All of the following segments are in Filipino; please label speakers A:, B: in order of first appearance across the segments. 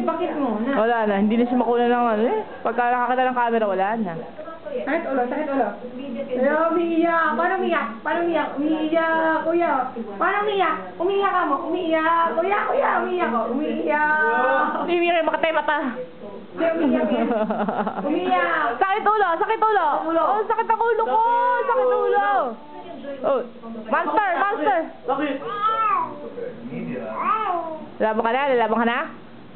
A: bakit mo na?
B: Wala na, hindi na siya makuha ng ano eh. Pagka nakakita ng camera, wala na.
A: Sakit ulo, sakit ulo. Ayaw, umiiyak. Paano umiiyak? Paano umiiyak? Umiiyak, kuya. Paano umiiyak? Umiiyak ka mo. Umiiyak. Kuya, kuya, umiiyak ko. Umiiyak.
B: Umiiyak yung makatay mata.
A: Hindi, umiiyak yan. Umiiyak.
B: Sakit ulo, sakit ulo. Oh, sakit ang ulo ko. Sakit ulo. Oh, monster, monster.
C: Bakit?
B: Lalabang ka na, lalabang ka na.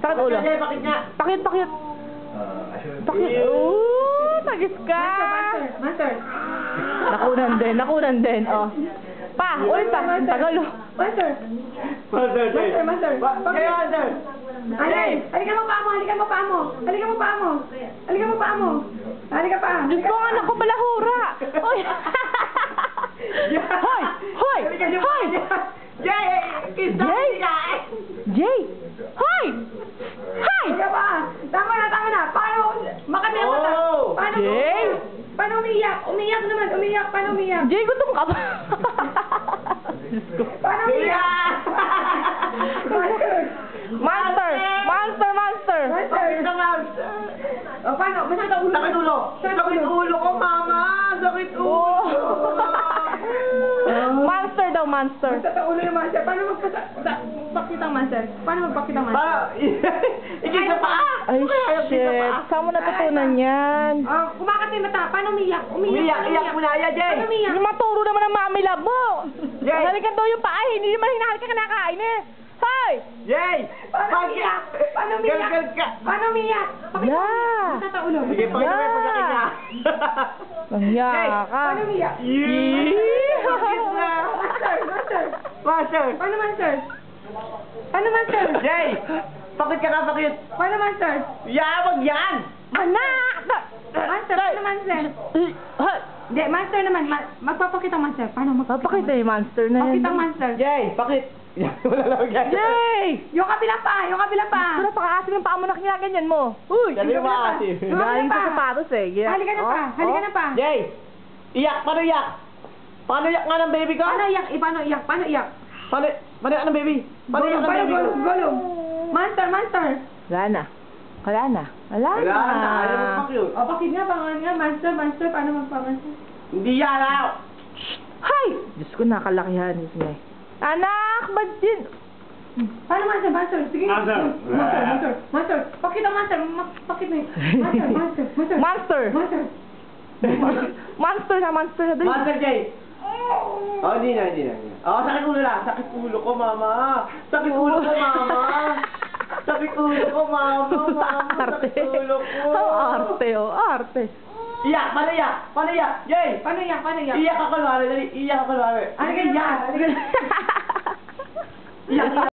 B: Sakit ulo.
C: Bakit nga?
B: Pakit, pakit. Pakit. Oh, tagis ka.
A: Master.
B: Nakunan din. Oh. Pa, ulit pa. Tagal.
A: Master. Master, master.
C: Kaya, Master.
A: Halika mo pa mo, halika mo pa mo. Halika mo pa mo. Halika mo pa mo. Halika pa.
B: Diyos ko, anak ko pala hura. Hoy. Hoy! Hoy! Hoy!
C: Jay!
B: Jay! Jay! Hoy! Hoy!
A: Halika pa. Tama na. Paano? Makati ang mata. Paano?
B: Jay!
A: Paano umiiyak? Umiiyak naman. Umiiyak. Paano umiiyak?
B: Jay, gutom ka ba? Diyos ko.
A: Paano umiiyak?
B: Monster! Monster! Monster!
A: Master. O, paano? Masakit ang ulo.
C: Sakit ulo! Sakit ulo ko, mama! Sakit ulo!
B: Monster daw, monster.
A: Masakit ang ulo yung master. Paano magpakit ang master? Paano magpakit ang master?
C: Ikis na pa!
B: Ay, shit. Saan mo natutunan yan?
A: Kumakat yung mata. Paano umiiyak?
C: Iyak mo na, Jay!
A: Paano umiiyak?
B: Yung maturo naman ng mami love mo.
C: Jay!
B: Halikan daw yung paa. Hindi naman hinahalik ka kanakain eh. Hoy!
C: Jay!
A: Paano umiiyak? Paano umiiyak?
C: Gal ka!
A: Paano umiiyak? Pakita mo.
B: Yeah.
A: Masakit ang ulo.
C: Sige, pakita mo yung pagkakit niya.
B: Nangya ka.
A: Paano umiiyak?
C: Ikis na!
A: Master.
C: Master!
A: Paano master? Paano master?
C: Jay! Pakit ka na, pakit!
A: Paano master?
C: Wag yan!
B: Anak!
A: Master, paano master?
B: Hoy!
A: Hindi, master naman. Magpapakita ang master. Paano
B: Papakita yung monster na yan.
A: Pakita ang master.
C: Jay! Pakit! Wala lang yan.
B: Jay!
A: Yung kabila pa.
B: Pero pakaasim yung paa mo na kinaganyan mo. Uy!
C: Sabi mo ba kasi?
B: Galing sa sapatos eh. Yeah.
A: Halika na pa. Halika na pa.
C: Jay! Iyak! Paano iyak? Paano iyak nga ng baby ko?
A: Paano iyak? Paano iyak? Paano iyak?
C: Paano iyak ng baby? Paano iyak ng baby ko?
A: Gulong. Master.
B: Wala na. Wala na.
C: Wala na. Ayaw mo pa-cute.
A: O, pakit nga, pangalan nga. Master. Paano magpa-master?
C: Hindi yan ah!
B: Hay! Diyos ko, nakalakihan. Anak! Ba't din?
A: Paano master? Sige. Master. Pakit ang master. Pakit na yun. Master.
B: Monster! Monster na. Dali.
C: Master Jay! Oh, hindi na. Oh, sakit ulo lang. Sakit ulo ko, mama. Sakit ulo ko, mama. Sakit ulo ko, mama.
B: Arte.
C: Sakit ulo ko.
B: Arte.
C: Iyak! Paano iyak? Jay!
A: Paano iyak?
C: Iyak ako, Mare. Dali. Iyak ako, Mare.
A: Ano ka iyak?
C: Iyak.